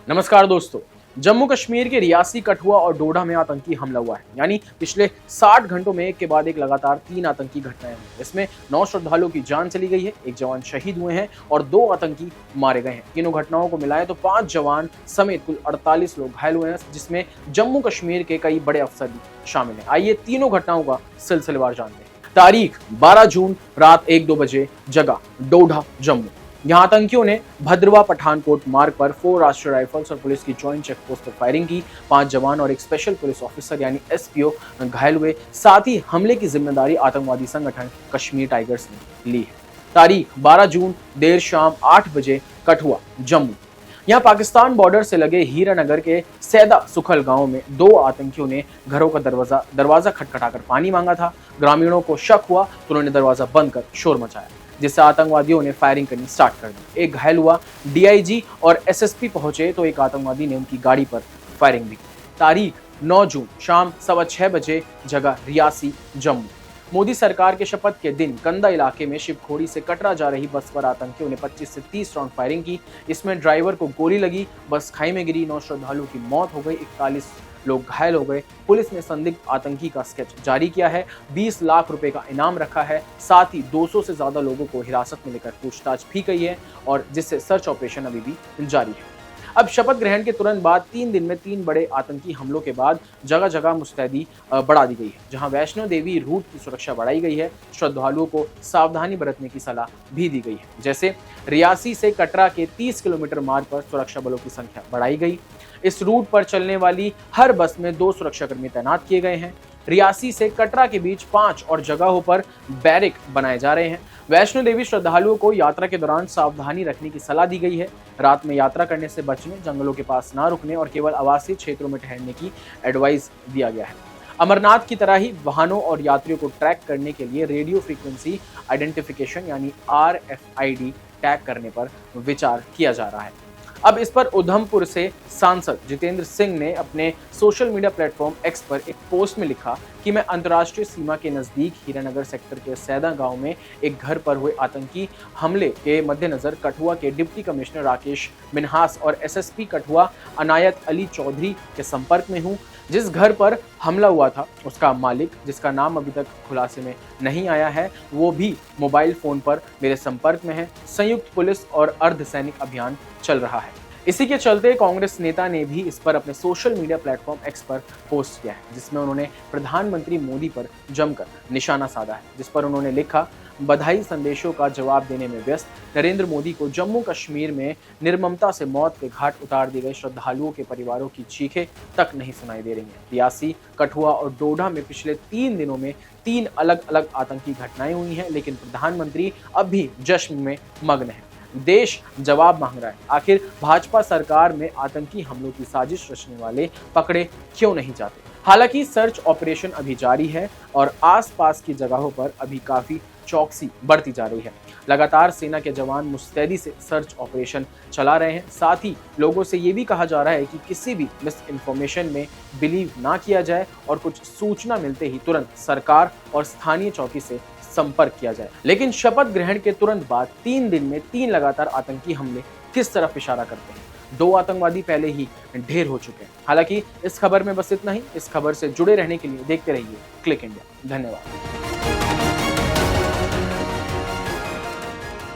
नमस्कार दोस्तों। जम्मू कश्मीर के रियासी, कठुआ और डोडा में आतंकी हमला हुआ है। यानी पिछले 60 घंटों में एक के बाद एक लगातार 3 आतंकी घटनाएं हुई। इसमें 9 श्रद्धालुओं की जान चली गई है, 1 जवान शहीद हुए हैं और 2 आतंकी मारे गए हैं। तीनों घटनाओं को मिलाएं तो 5 जवान समेत कुल 48 लोग घायल हुए हैं, जिसमें जम्मू कश्मीर के कई बड़े अफसर भी शामिल हैं। आइए तीनों घटनाओं का सिलसिलेवार जानते हैं। तारीख 12 जून रात 1-2 बजे, जगह डोडा, जम्मू। यहाँ आतंकियों ने भद्रवा पठानकोट मार्ग पर 4 राष्ट्रीय राइफल्स और पुलिस की जॉइंट चेकपोस्ट पर फायरिंग की। 5 जवान और एक स्पेशल पुलिस ऑफिसर यानी एसपीओ घायल हुए। साथ ही हमले की जिम्मेदारी आतंकवादी संगठन कश्मीर टाइगर्स ने ली है। तारीख 12 जून देर शाम 8 बजे, कठुआ, जम्मू। यहाँ पाकिस्तान बॉर्डर से लगे हीरानगर के सैदा सुखल गांव में 2 आतंकियों ने घरों का दरवाजा खटखटाकर पानी मांगा था। ग्रामीणों को शक हुआ तो उन्होंने दरवाजा बंद कर शोर मचाया, जिससे आतंकवादियों ने फायरिंग करनी स्टार्ट कर दी। एक घायल हुआ। डीआईजी और एसएसपी पहुंचे तो एक आतंकवादी ने उनकी गाड़ी पर फायरिंग भी की। तारीख 9 जून शाम 6:15 बजे, जगह रियासी, जम्मू। मोदी सरकार के शपथ के दिन कंदा इलाके में शिवखोड़ी से कटरा जा रही बस पर आतंकियों ने 25 से 30 राउंड फायरिंग की। इसमें ड्राइवर को गोली लगी, बस खाई में गिरी। 9 श्रद्धालुओं की मौत हो गई, 41 लोग घायल हो गए। पुलिस ने संदिग्ध आतंकी का स्केच जारी किया है। 20 लाख रुपए का इनाम रखा है। साथ ही 200 से ज्यादा लोगों को हिरासत में लेकर पूछताछ भी की है, और जिससे सर्च ऑपरेशन अभी भी जारी है। अब शपथ ग्रहण के तुरंत बाद 3 दिन में 3 बड़े आतंकी हमलों के बाद जगह जगह मुस्तैदी बढ़ा दी गई है। जहां वैष्णो देवी रूट की सुरक्षा बढ़ाई गई है, श्रद्धालुओं को सावधानी बरतने की सलाह भी दी गई है। जैसे रियासी से कटरा के 30 किलोमीटर मार्ग पर सुरक्षा बलों की संख्या बढ़ाई गई। इस रूट पर चलने वाली हर बस में 2 सुरक्षाकर्मी तैनात किए गए हैं। रियासी से कटरा के बीच 5 और जगहों पर बैरिक बनाए जा रहे हैं। वैष्णो देवी श्रद्धालुओं को यात्रा के दौरान सावधानी रखने की सलाह दी गई है। रात में यात्रा करने से बचने, जंगलों के पास ना रुकने और केवल आवासीय क्षेत्रों में ठहरने की एडवाइस दिया गया है। अमरनाथ की तरह ही वाहनों और यात्रियों को ट्रैक करने के लिए रेडियो फ्रीक्वेंसी आइडेंटिफिकेशन यानी RFID टैग करने पर विचार किया जा रहा है। अब इस पर उधमपुर से सांसद जितेंद्र सिंह ने अपने सोशल मीडिया प्लेटफॉर्म एक्स पर एक पोस्ट में लिखा कि मैं अंतर्राष्ट्रीय सीमा के नजदीक हीरानगर सेक्टर के सैदा गांव में एक घर पर हुए आतंकी हमले के मद्देनजर कठुआ के डिप्टी कमिश्नर राकेश मिन्हास और एसएसपी कठुआ अनायत अली चौधरी के संपर्क में हूं। जिस घर पर हमला हुआ था उसका मालिक, जिसका नाम अभी तक खुलासे में नहीं आया है, वो भी मोबाइल फोन पर मेरे संपर्क में है। संयुक्त पुलिस और अर्धसैनिक अभियान चल रहा है। इसी के चलते कांग्रेस नेता ने भी इस पर अपने सोशल मीडिया प्लेटफॉर्म एक्स पर पोस्ट किया है, जिसमें उन्होंने प्रधानमंत्री मोदी पर जमकर निशाना साधा है। जिस पर उन्होंने लिखा, बधाई संदेशों का जवाब देने में व्यस्त नरेंद्र मोदी को जम्मू कश्मीर में निर्ममता से मौत के घाट उतार दिए गए श्रद्धालुओं के परिवारों की चीखें तक नहीं सुनाई दे रही हैं। रियासी, कठुआ और डोडा में पिछले 3 दिनों में 3 अलग अलग आतंकी घटनाएं हुई हैं, लेकिन प्रधानमंत्री अब भी जश्न में मग्न है। देश जवाब मांग रहा है। आखिर भाजपा सरकार में आतंकी हमलों की साजिश रचने वाले पकड़े क्यों नहीं जाते? हालांकि सर्च ऑपरेशन अभी जारी है और आसपास की जगहों पर अभी काफी चौकसी बढ़ती जा रही है। लगातार सेना के जवान मुस्तैदी से सर्च ऑपरेशन चला रहे हैं। साथ ही लोगों से ये भी कहा जा रहा है कि किसी भी मिस इन्फॉर्मेशन में बिलीव ना किया जाए और कुछ सूचना मिलते ही तुरंत सरकार और स्थानीय चौकी से संपर्क किया जाए। लेकिन शपथ ग्रहण के तुरंत बाद 3 दिन में 3 लगातार आतंकी हमले किस तरफ इशारा करते हैं? 2 आतंकवादी पहले ही ढेर हो चुके हैं। हालांकि इस खबर में बस इतना ही। इस खबर से जुड़े रहने के लिए देखते रहिए क्लिक इंडिया। धन्यवाद।